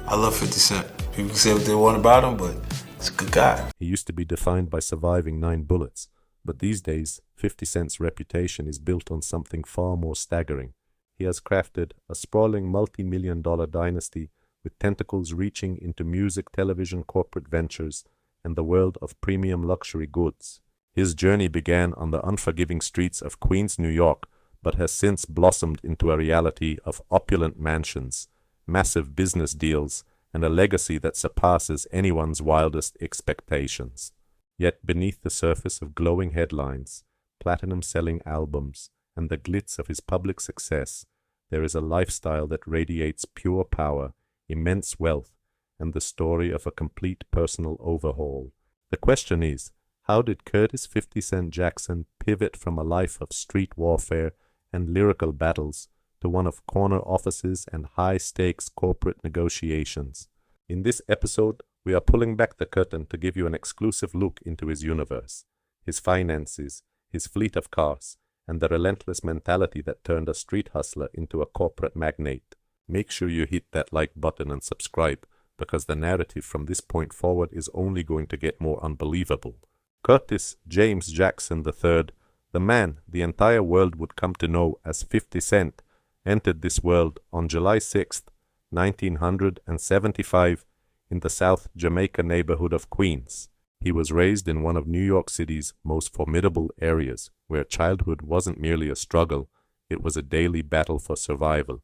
I love 50 Cent. People can say what they want about him, but he's a good guy. He used to be defined by surviving 9 bullets, but these days 50 Cent's reputation is built on something far more staggering. He has crafted a sprawling multi-million-dollar dynasty with tentacles reaching into music, television, corporate ventures, and the world of premium luxury goods. His journey began on the unforgiving streets of Queens, New York, but has since blossomed into a reality of opulent mansions, massive business deals, and a legacy that surpasses anyone's wildest expectations. Yet beneath the surface of glowing headlines, platinum-selling albums, and the glitz of his public success, there is a lifestyle that radiates pure power, immense wealth, and the story of a complete personal overhaul. The question is, how did Curtis 50 Cent Jackson pivot from a life of street warfare and lyrical battles to one of corner offices and high-stakes corporate negotiations? In this episode, we are pulling back the curtain to give you an exclusive look into his universe, his finances, his fleet of cars, and the relentless mentality that turned a street hustler into a corporate magnate. Make sure you hit that like button and subscribe, because the narrative from this point forward is only going to get more unbelievable. Curtis James Jackson III, the man the entire world would come to know as 50 Cent, entered this world on July 6, 1975, in the South Jamaica neighborhood of Queens. He was raised in one of New York City's most formidable areas, where childhood wasn't merely a struggle, it was a daily battle for survival.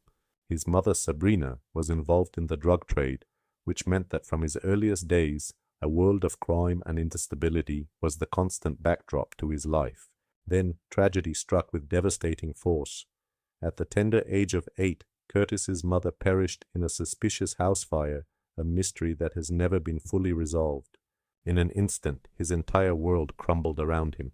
His mother Sabrina was involved in the drug trade, which meant that from his earliest days, a world of crime and instability was the constant backdrop to his life. Then tragedy struck with devastating force. At the tender age of 8, Curtis's mother perished in a suspicious house fire, a mystery that has never been fully resolved. In an instant, his entire world crumbled around him.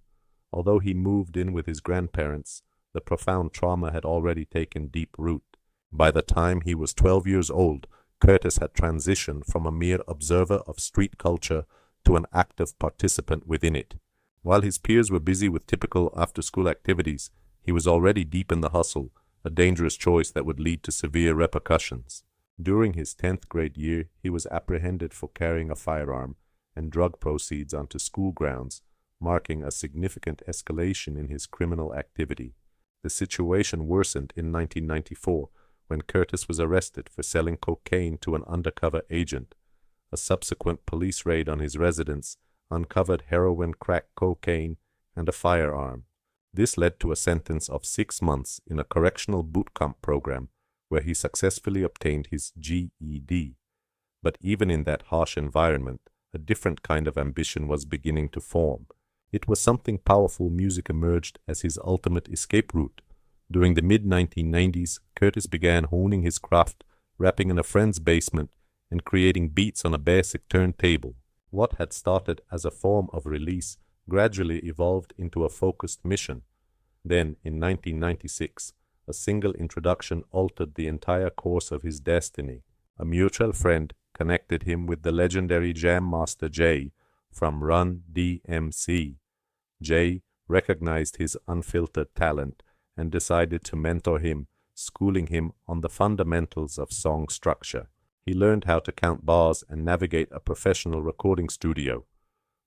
Although he moved in with his grandparents, the profound trauma had already taken deep root. By the time he was 12 years old, Curtis had transitioned from a mere observer of street culture to an active participant within it. While his peers were busy with typical after-school activities, he was already deep in the hustle, a dangerous choice that would lead to severe repercussions. During his 10th grade year, he was apprehended for carrying a firearm and drug proceeds onto school grounds, marking a significant escalation in his criminal activity. The situation worsened in 1994 when Curtis was arrested for selling cocaine to an undercover agent. A subsequent police raid on his residence uncovered heroin, crack cocaine, and a firearm. This led to a sentence of 6 months in a correctional boot camp program where he successfully obtained his GED. But even in that harsh environment, a different kind of ambition was beginning to form. It was something powerful. Music emerged as his ultimate escape route. During the mid-1990s, Curtis began honing his craft, rapping in a friend's basement and creating beats on a basic turntable. What had started as a form of release gradually evolved into a focused mission. Then, in 1996, a single introduction altered the entire course of his destiny. A mutual friend connected him with the legendary Jam Master Jay from Run DMC. Jay recognized his unfiltered talent and decided to mentor him, schooling him on the fundamentals of song structure. He learned how to count bars and navigate a professional recording studio.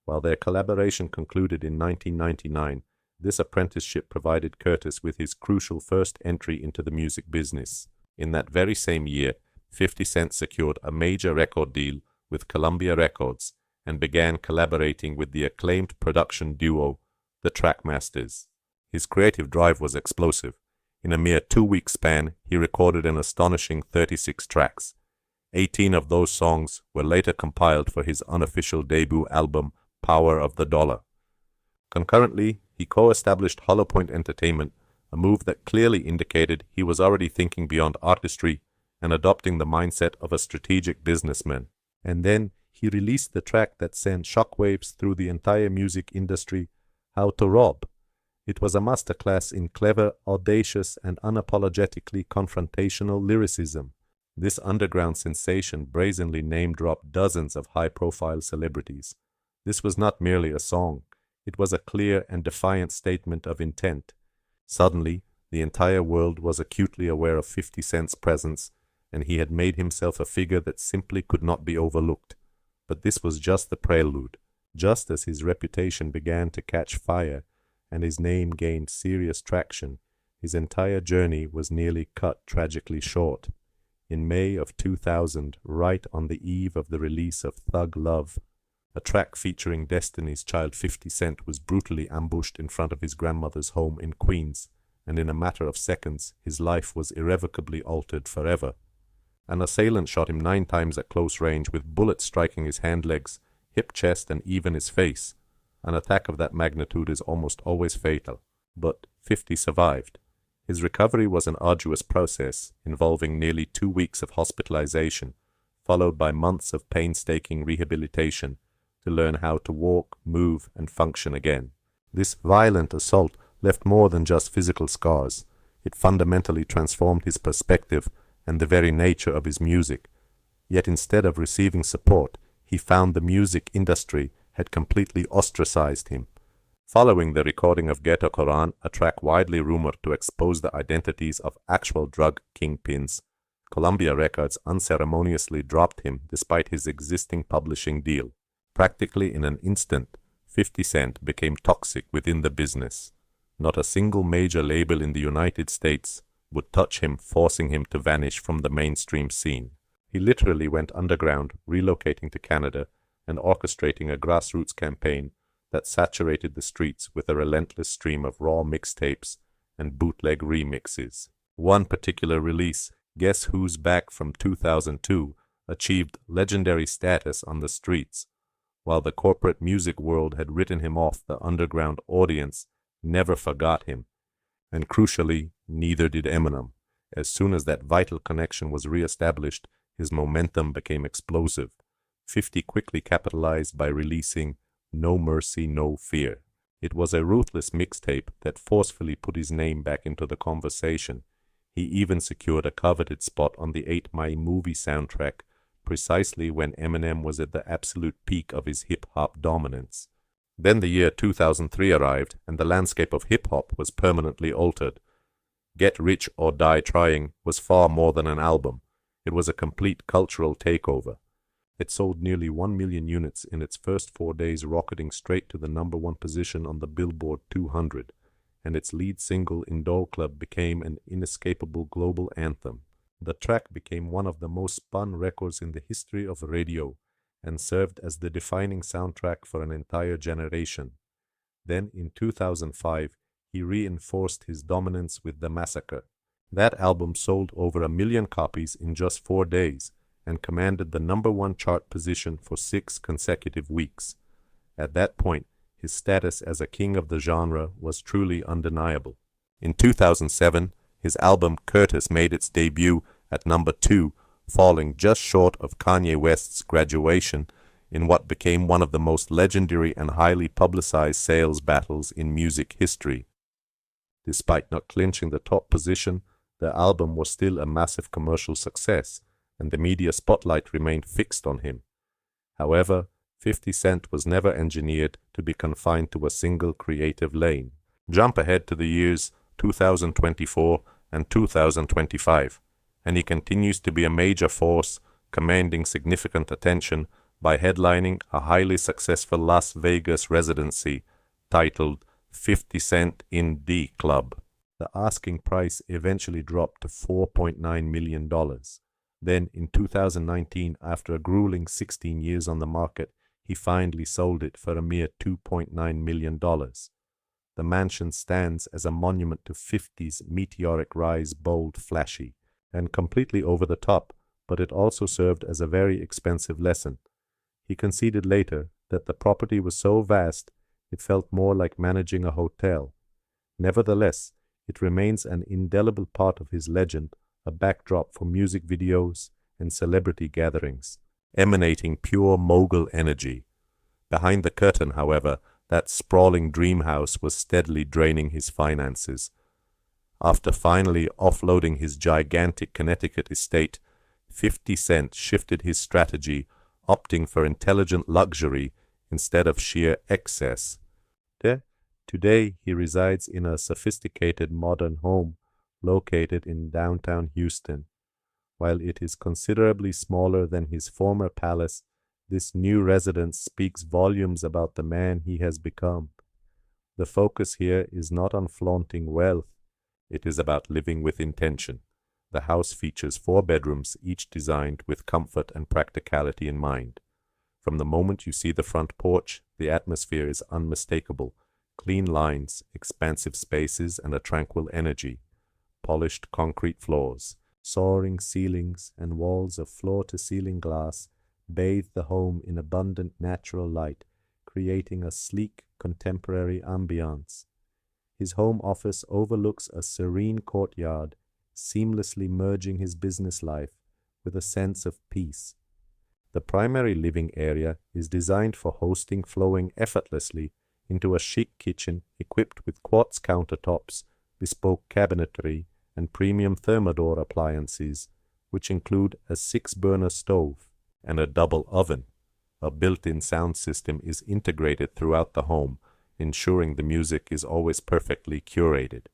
While their collaboration concluded in 1999, this apprenticeship provided Curtis with his crucial first entry into the music business. In that very same year, 50 Cent secured a major record deal with Columbia Records and began collaborating with the acclaimed production duo, the Trackmasters. His creative drive was explosive. In a mere 2-week span, he recorded an astonishing 36 tracks. 18 of those songs were later compiled for his unofficial debut album, Power of the Dollar. Concurrently, he co-established Hollow Point Entertainment, a move that clearly indicated he was already thinking beyond artistry and adopting the mindset of a strategic businessman. And then he released the track that sent shockwaves through the entire music industry, How to Rob. It was a masterclass in clever, audacious, and unapologetically confrontational lyricism. This underground sensation brazenly name-dropped dozens of high-profile celebrities. This was not merely a song. It was a clear and defiant statement of intent. Suddenly, the entire world was acutely aware of 50 Cent's presence, and he had made himself a figure that simply could not be overlooked. But this was just the prelude. Just as his reputation began to catch fire and his name gained serious traction, his entire journey was nearly cut tragically short. In May of 2000, right on the eve of the release of Thug Love, a track featuring Destiny's Child 50 Cent was brutally ambushed in front of his grandmother's home in Queens, and in a matter of seconds his life was irrevocably altered forever. An assailant shot him 9 times at close range, with bullets striking his hand, legs, hip, chest, and even his face. An attack of that magnitude is almost always fatal, but 50 survived. His recovery was an arduous process, involving nearly 2 weeks of hospitalization, followed by months of painstaking rehabilitation to learn how to walk, move, and function again. This violent assault left more than just physical scars. It fundamentally transformed his perspective and the very nature of his music. Yet instead of receiving support, he found the music industry had completely ostracized him. Following the recording of Ghetto Quran, a track widely rumored to expose the identities of actual drug kingpins, Columbia Records unceremoniously dropped him despite his existing publishing deal. Practically in an instant, 50 Cent became toxic within the business. Not a single major label in the United States would touch him, forcing him to vanish from the mainstream scene. He literally went underground, relocating to Canada and orchestrating a grassroots campaign that saturated the streets with a relentless stream of raw mixtapes and bootleg remixes. One particular release, Guess Who's Back from 2002, achieved legendary status on the streets. While the corporate music world had written him off, the underground audience never forgot him. And crucially, neither did Eminem. As soon as that vital connection was re-established, his momentum became explosive. 50 quickly capitalized by releasing No Mercy, No Fear. It was a ruthless mixtape that forcefully put his name back into the conversation. He even secured a coveted spot on the 8 Mile movie soundtrack, precisely when Eminem was at the absolute peak of his hip-hop dominance. Then the year 2003 arrived, and the landscape of hip-hop was permanently altered. Get Rich or Die Trying was far more than an album. It was a complete cultural takeover. It sold nearly 1 million units in its first 4 days, rocketing straight to the #1 position on the Billboard 200, and its lead single, Indoor Club, became an inescapable global anthem. The track became one of the most spun records in the history of radio, and served as the defining soundtrack for an entire generation. Then, in 2005, he reinforced his dominance with The Massacre. That album sold over 1 million copies in just 4 days, and commanded the #1 chart position for 6 consecutive weeks. At that point, his status as a king of the genre was truly undeniable. In 2007, his album Curtis made its debut at #2, falling just short of Kanye West's Graduation in what became one of the most legendary and highly publicized sales battles in music history. Despite not clinching the top position, the album was still a massive commercial success, and the media spotlight remained fixed on him. However, 50 Cent was never engineered to be confined to a single creative lane. Jump ahead to the years 2024 and 2025, and he continues to be a major force, commanding significant attention by headlining a highly successful Las Vegas residency titled 50 Cent in D Club. The asking price eventually dropped to $4.9 million. Then, in 2019, after a grueling 16 years on the market, he finally sold it for a mere $2.9 million. The mansion stands as a monument to 50's meteoric rise, bold, flashy, and completely over the top, but it also served as a very expensive lesson. He conceded later that the property was so vast it felt more like managing a hotel. Nevertheless, it remains an indelible part of his legend, a backdrop for music videos and celebrity gatherings, emanating pure mogul energy. Behind the curtain, however, that sprawling dream house was steadily draining his finances. After finally offloading his gigantic Connecticut estate, 50 Cent shifted his strategy, opting for intelligent luxury instead of sheer excess. Today, he resides in a sophisticated modern home located in downtown Houston. While it is considerably smaller than his former palace, this new residence speaks volumes about the man he has become. The focus here is not on flaunting wealth, it is about living with intention. The house features 4 bedrooms, each designed with comfort and practicality in mind. From the moment you see the front porch, the atmosphere is unmistakable. Clean lines, expansive spaces, and a tranquil energy. Polished concrete floors, soaring ceilings, and walls of floor-to-ceiling glass bathe the home in abundant natural light, creating a sleek, contemporary ambiance. His home office overlooks a serene courtyard, seamlessly merging his business life with a sense of peace. The primary living area is designed for hosting, flowing effortlessly into a chic kitchen equipped with quartz countertops, bespoke cabinetry, and premium thermidor appliances, which include a 6-burner stove and a double oven. A built-in sound system is integrated throughout the home, ensuring the music is always perfectly curated.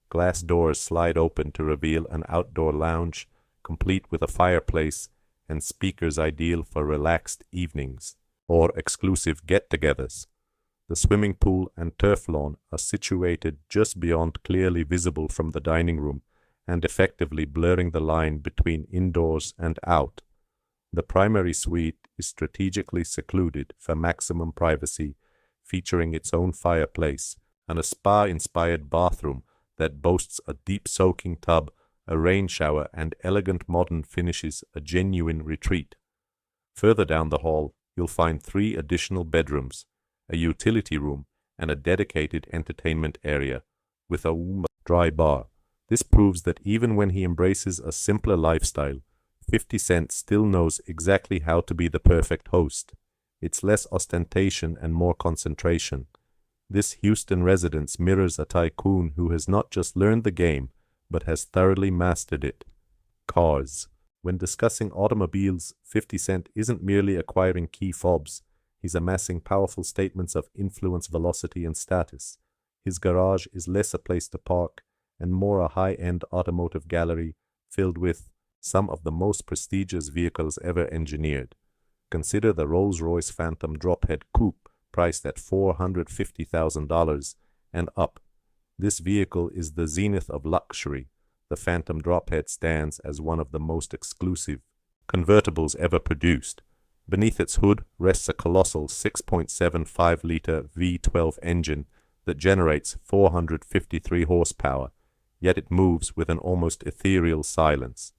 Glass doors slide open to reveal an outdoor lounge, complete with a fireplace and speakers ideal for relaxed evenings or exclusive get-togethers. The swimming pool and turf lawn are situated just beyond, clearly visible from the dining room, and effectively blurring the line between indoors and out. The primary suite is strategically secluded for maximum privacy, featuring its own fireplace and a spa-inspired bathroom that boasts a deep soaking tub, a rain shower, and elegant modern finishes, a genuine retreat. Further down the hall, you'll find 3 additional bedrooms, a utility room, and a dedicated entertainment area with a dry bar. This proves that even when he embraces a simpler lifestyle, 50 Cent still knows exactly how to be the perfect host. It's less ostentation and more concentration. This Houston residence mirrors a tycoon who has not just learned the game, but has thoroughly mastered it. Cars. When discussing automobiles, 50 Cent isn't merely acquiring key fobs. He's amassing powerful statements of influence, velocity, and status. His garage is less a place to park and more a high-end automotive gallery filled with some of the most prestigious vehicles ever engineered. Consider the Rolls-Royce Phantom drophead coupe, priced at $450,000 and up. This vehicle is the zenith of luxury. The Phantom drophead stands as one of the most exclusive convertibles ever produced. Beneath its hood rests a colossal 6.75-liter V12 engine that generates 453 horsepower, yet it moves with an almost ethereal silence.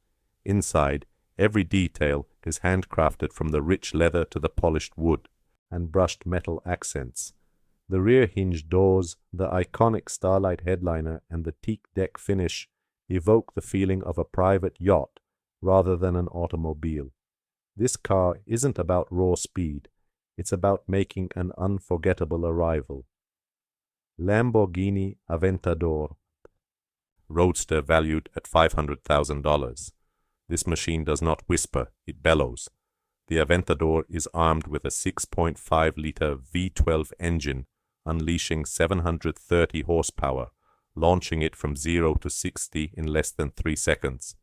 Inside, every detail is handcrafted, from the rich leather to the polished wood and brushed metal accents. The rear hinge doors, the iconic Starlight headliner, and the teak deck finish evoke the feeling of a private yacht rather than an automobile. This car isn't about raw speed, it's about making an unforgettable arrival. Lamborghini Aventador. Roadster valued at $500,000. This machine does not whisper, it bellows. The Aventador is armed with a 6.5-liter V12 engine, unleashing 730 horsepower, launching it from 0 to 60 in less than 3 seconds.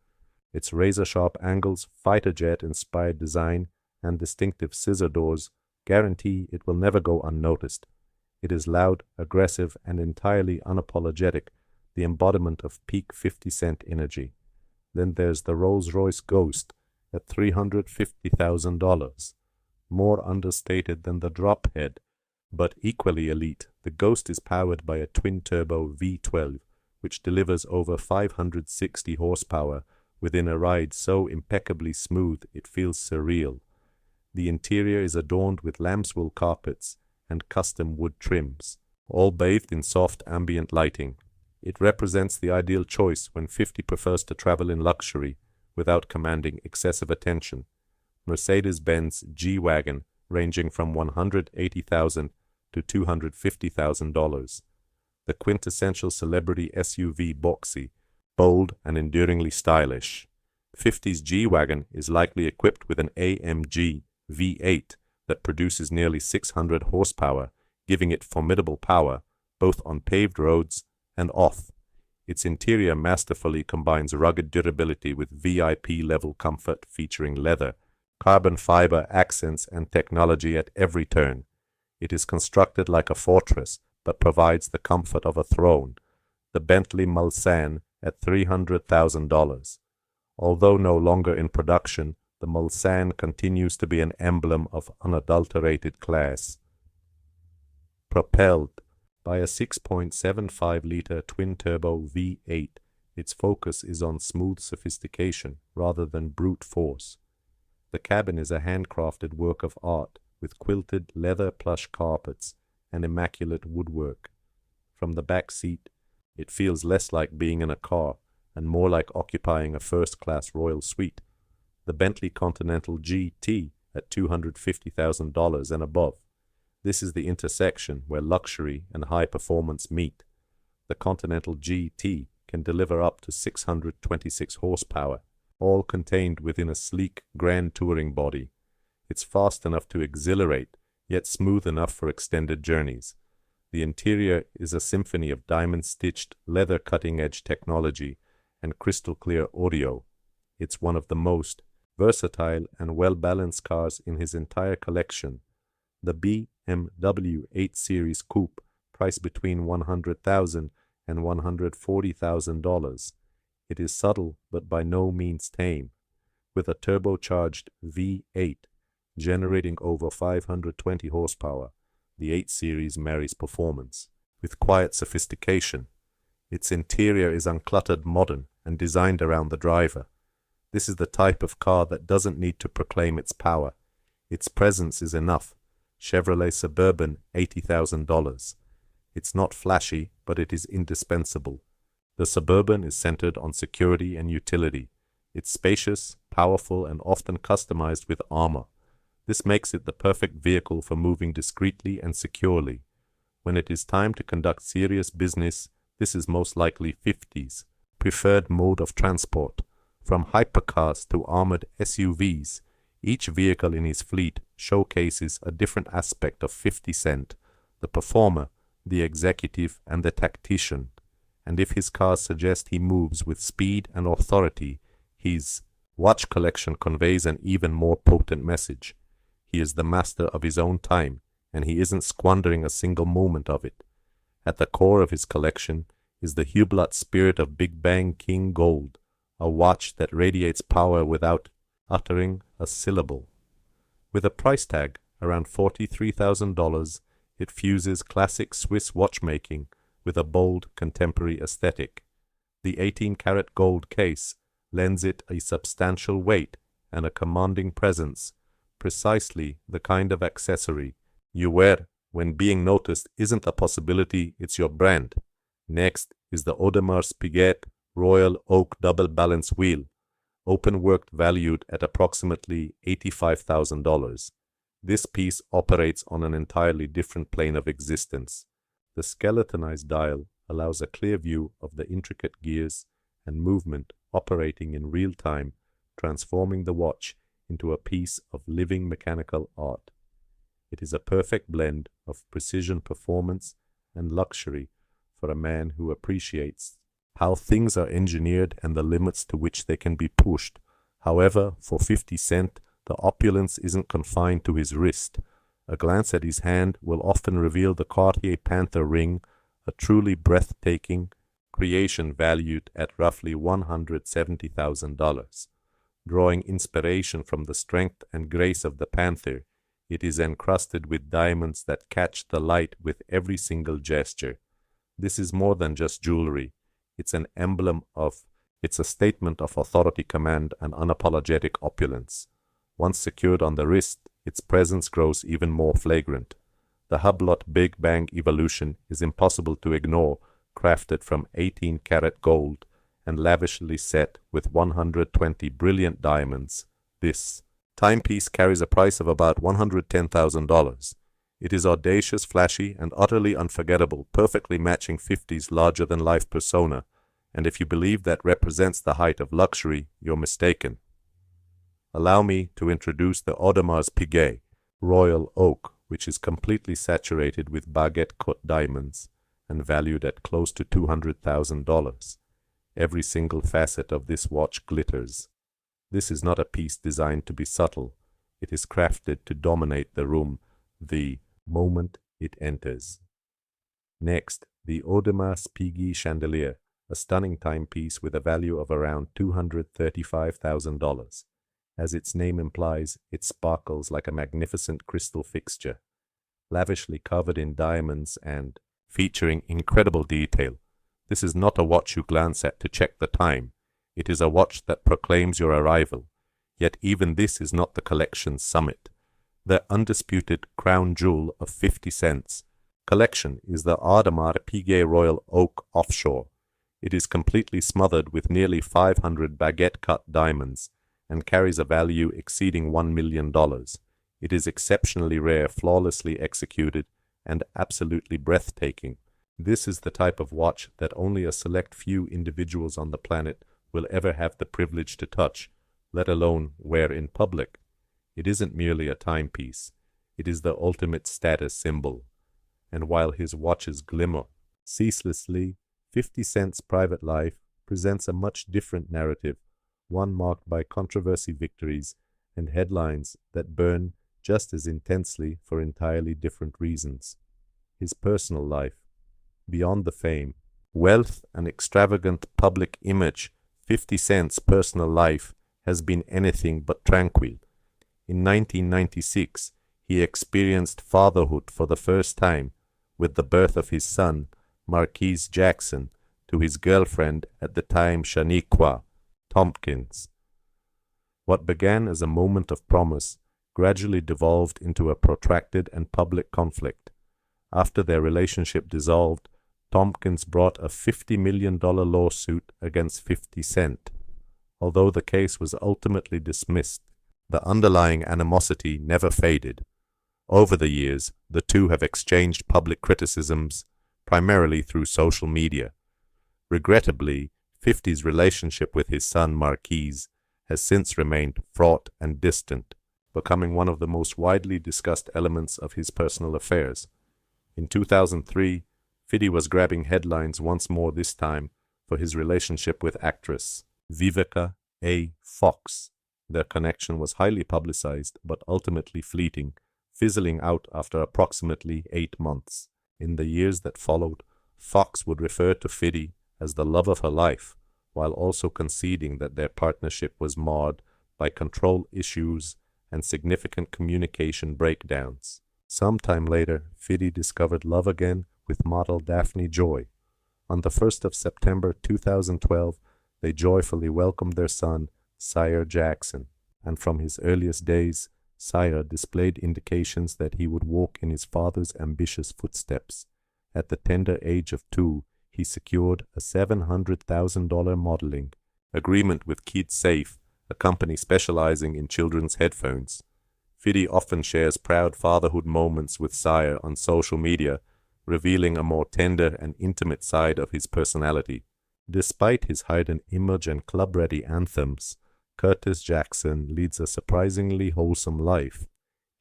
Its razor-sharp angles, fighter jet-inspired design, and distinctive scissor doors guarantee it will never go unnoticed. It is loud, aggressive, and entirely unapologetic, the embodiment of peak 50 Cent energy. Then there's the Rolls-Royce Ghost at $350,000. More understated than the drophead, but equally elite, the Ghost is powered by a twin-turbo V12, which delivers over 560 horsepower within a ride so impeccably smooth it feels surreal. The interior is adorned with lambswool carpets and custom wood trims, all bathed in soft ambient lighting. It represents the ideal choice when 50 prefers to travel in luxury without commanding excessive attention. Mercedes-Benz G-Wagon ranging from $180,000 to $250,000. The quintessential celebrity SUV boxy, bold and enduringly stylish. 50's G-Wagon is likely equipped with an AMG V8 that produces nearly 600 horsepower, giving it formidable power both on paved roads and off. Its interior masterfully combines rugged durability with VIP-level comfort featuring leather, carbon fiber accents and technology at every turn. It is constructed like a fortress, but provides the comfort of a throne. The Bentley Mulsanne at $300,000. Although no longer in production, the Mulsanne continues to be an emblem of unadulterated class. Propelled by a 6.75-liter twin-turbo V8, its focus is on smooth sophistication rather than brute force. The cabin is a handcrafted work of art with quilted leather plush carpets and immaculate woodwork. From the back seat, it feels less like being in a car and more like occupying a first-class royal suite. The Bentley Continental GT at $250,000 and above. This is the intersection where luxury and high performance meet. The Continental GT can deliver up to 626 horsepower, all contained within a sleek grand touring body. It's fast enough to exhilarate, yet smooth enough for extended journeys. The interior is a symphony of diamond-stitched, leather cutting-edge technology and crystal-clear audio. It's one of the most versatile and well-balanced cars in his entire collection. The BMW 8 Series Coupe, priced between $100,000 and $140,000. It is subtle but by no means tame, with a turbocharged V8 generating over 520 horsepower. The 8 Series marries performance with quiet sophistication. Its interior is uncluttered, modern, and designed around the driver. This is the type of car that doesn't need to proclaim its power. Its presence is enough. Chevrolet Suburban, $80,000. It's not flashy, but it is indispensable. The Suburban is centered on security and utility. It's spacious, powerful, and often customized with armor. This makes it the perfect vehicle for moving discreetly and securely. When it is time to conduct serious business, this is most likely 50's preferred mode of transport. From hypercars to armored SUVs, each vehicle in his fleet showcases a different aspect of 50 Cent, the performer, the executive, and the tactician. And if his cars suggest he moves with speed and authority, his watch collection conveys an even more potent message. He is the master of his own time, and he isn't squandering a single moment of it. At the core of his collection is the Hublot spirit of Big Bang King Gold, a watch that radiates power without uttering a syllable. With a price tag around $43,000, it fuses classic Swiss watchmaking with a bold contemporary aesthetic. The 18-karat gold case lends it a substantial weight and a commanding presence, precisely the kind of accessory you wear when being noticed isn't a possibility, it's your brand. Next is the Audemars Piguet Royal Oak Double Balance Wheel, open-worked, valued at approximately $85,000. This piece operates on an entirely different plane of existence. The skeletonized dial allows a clear view of the intricate gears and movement operating in real time, transforming the watch into a piece of living mechanical art. It is a perfect blend of precision, performance, and luxury for a man who appreciates how things are engineered and the limits to which they can be pushed. However, for 50 Cent, the opulence isn't confined to his wrist. A glance at his hand will often reveal the Cartier Panther ring, a truly breathtaking creation valued at roughly $170,000. Drawing inspiration from the strength and grace of the Panther, it is encrusted with diamonds that catch the light with every single gesture. This is more than just jewelry. It's an emblem of, it's a statement of authority, command, and unapologetic opulence. Once secured on the wrist, its presence grows even more flagrant. The Hublot Big Bang Evolution is impossible to ignore, crafted from 18-karat gold and lavishly set with 120 brilliant diamonds. This timepiece carries a price of about $110,000. It is audacious, flashy, and utterly unforgettable, perfectly matching 50's larger-than-life persona, and if you believe that represents the height of luxury, you're mistaken. Allow me to introduce the Audemars Piguet Royal Oak, which is completely saturated with baguette-cut diamonds, and valued at close to $200,000. Every single facet of this watch glitters. This is not a piece designed to be subtle. It is crafted to dominate the room the moment it enters. Next, the Audemars Piguet chandelier, a stunning timepiece with a value of around $235,000. As its name implies, it sparkles like a magnificent crystal fixture, lavishly covered in diamonds and featuring incredible detail. This is not a watch you glance at to check the time. It is a watch that proclaims your arrival. Yet even this is not the collection's summit. The undisputed crown jewel of 50 cents collection is the Audemars Piguet Royal Oak Offshore. It is completely smothered with nearly 500 baguette-cut diamonds and carries a value exceeding $1 million. It is exceptionally rare, flawlessly executed, and absolutely breathtaking. This is the type of watch that only a select few individuals on the planet will ever have the privilege to touch, let alone wear in public. It isn't merely a timepiece. It is the ultimate status symbol. And while his watches glimmer ceaselessly, 50 Cent's private life presents a much different narrative, one marked by controversy victories and headlines that burn just as intensely for entirely different reasons. His personal life, beyond the fame, wealth, and extravagant public image, 50 Cent's personal life has been anything but tranquil. In 1996, he experienced fatherhood for the first time with the birth of his son, Marquise Jackson, to his girlfriend at the time, Shaniqua Tompkins. What began as a moment of promise gradually devolved into a protracted and public conflict. After their relationship dissolved, Tompkins brought a $50 million lawsuit against 50 Cent. Although the case was ultimately dismissed, the underlying animosity never faded. Over the years, the two have exchanged public criticisms, primarily through social media. Regrettably, 50's relationship with his son Marquise has since remained fraught and distant, becoming one of the most widely discussed elements of his personal affairs. In 2003, 50 was grabbing headlines once more, this time for his relationship with actress Vivica A. Fox. Their connection was highly publicized but ultimately fleeting, fizzling out after approximately 8 months. In the years that followed, Fox would refer to 50 as the love of her life, while also conceding that their partnership was marred by control issues and significant communication breakdowns. Sometime later, 50 discovered love again with model Daphne Joy. On the 1st of September 2012, they joyfully welcomed their son, Sire Jackson, and from his earliest days, Sire displayed indications that he would walk in his father's ambitious footsteps. At the tender age of 2, he secured a $700,000 modeling agreement with Keith Safe, a company specializing in children's headphones. 50 often shares proud fatherhood moments with Sire on social media, revealing a more tender and intimate side of his personality. Despite his heightened image and club-ready anthems, Curtis Jackson leads a surprisingly wholesome life.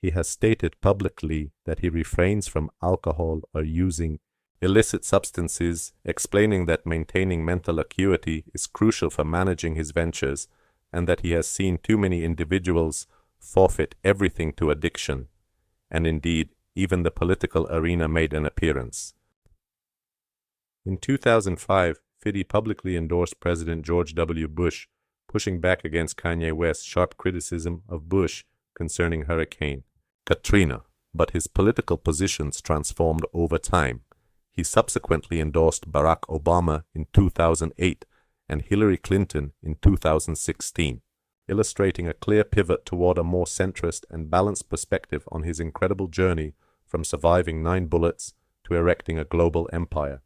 He has stated publicly that he refrains from alcohol or using illicit substances, explaining that maintaining mental acuity is crucial for managing his ventures, and that he has seen too many individuals forfeit everything to addiction. And indeed, even the political arena made an appearance. In 2005, 50 publicly endorsed President George W. Bush, pushing back against Kanye West's sharp criticism of Bush concerning Hurricane Katrina, but his political positions transformed over time. He subsequently endorsed Barack Obama in 2008 and Hillary Clinton in 2016, illustrating a clear pivot toward a more centrist and balanced perspective on his incredible journey from surviving 9 bullets to erecting a global empire.